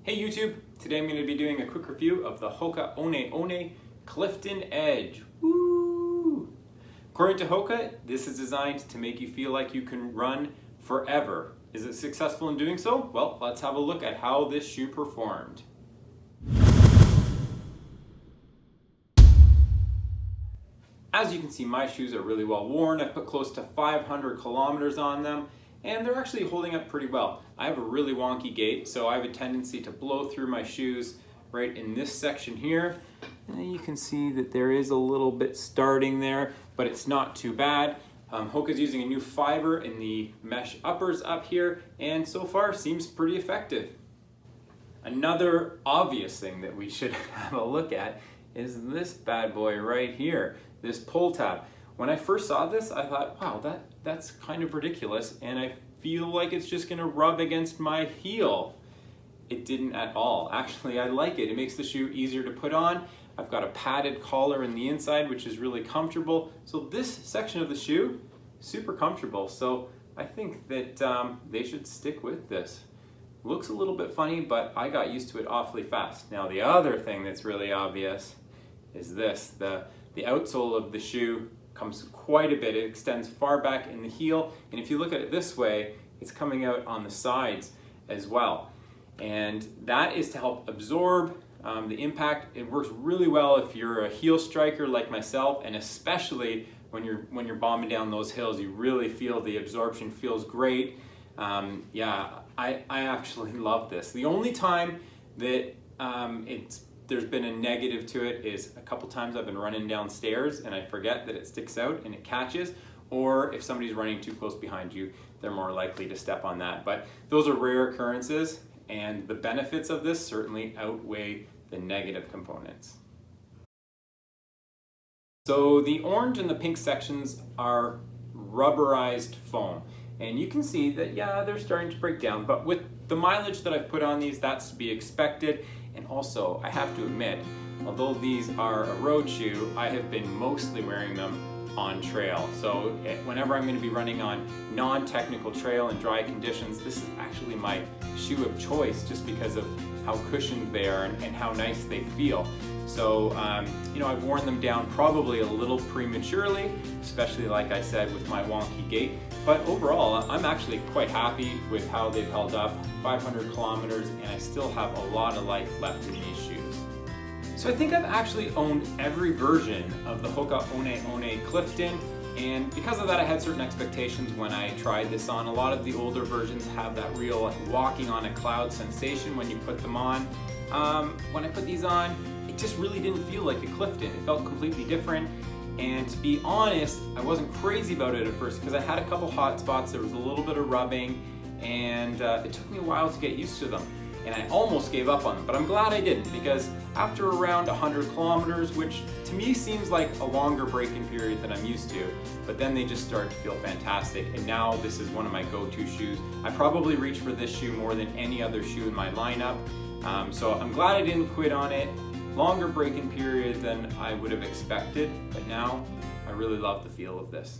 Hey YouTube, today I'm going to be doing a quick review of the Hoka One Clifton Edge. Woo! According to Hoka, this is designed to make you feel like you can run forever. Is it successful in doing so? Well, let's have a look at how this shoe performed. As you can see, my shoes are really well worn. I've put close to 500 kilometers on them, and they're actually holding up pretty well. I have a really wonky gait, so I have a tendency to blow through my shoes right in this section here. And you can see that there is a little bit starting there, but it's not too bad. Hoka's using a new fiber in the mesh uppers up here, and so far seems pretty effective. Another obvious thing that we should have a look at is this bad boy right here, this pull tab. When I first saw this, I thought, wow, that's kind of ridiculous, and I feel like it's just gonna rub against my heel. It didn't at all. Actually, I like it. It makes the shoe easier to put on. I've got a padded collar in the inside, which is really comfortable. So this section of the shoe, super comfortable. So I think that they should stick with this. Looks a little bit funny, but I got used to it awfully fast. Now the other thing that's really obvious is this. The outsole of the shoe comes quite a bit. It extends far back in the heel, and if you look at it this way, it's coming out on the sides as well. And that is to help absorb the impact. It works really well if you're a heel striker like myself, and especially when you're bombing down those hills, you really feel the absorption feels great. Yeah, I actually love this. The only time that there's been a negative to it is a couple times I've been running downstairs and I forget that it sticks out and it catches, or if somebody's running too close behind you, they're more likely to step on that. But those are rare occurrences, and the benefits of this certainly outweigh the negative components. So the orange and the pink sections are rubberized foam, and you can see that, yeah, they're starting to break down, but with the mileage that I've put on these, that's to be expected. And also, I have to admit, although these are a road shoe, I have been mostly wearing them on trail. So whenever I'm going to be running on non-technical trail and dry conditions, this is actually my shoe of choice, just because of how cushioned they are and how nice they feel. So, you know, I've worn them down probably a little prematurely, especially like I said with my wonky gait. But overall, I'm actually quite happy with how they've held up. 500 kilometers, and I still have a lot of life left in these shoes. So I think I've actually owned every version of the Hoka One Clifton, and because of that I had certain expectations when I tried this on. A lot of the older versions have that real like walking on a cloud sensation when you put them on. When I put these on, it just really didn't feel like a Clifton. It felt completely different. And to be honest, I wasn't crazy about it at first because I had a couple hot spots. There was a little bit of rubbing, and it took me a while to get used to them. And I almost gave up on them, but I'm glad I didn't, because after around 100 kilometers, which to me seems like a longer braking period than I'm used to, but then they just start to feel fantastic. And now this is one of my go-to shoes. I probably reach for this shoe more than any other shoe in my lineup. So I'm glad I didn't quit on it. Longer braking period than I would have expected, but now I really love the feel of this.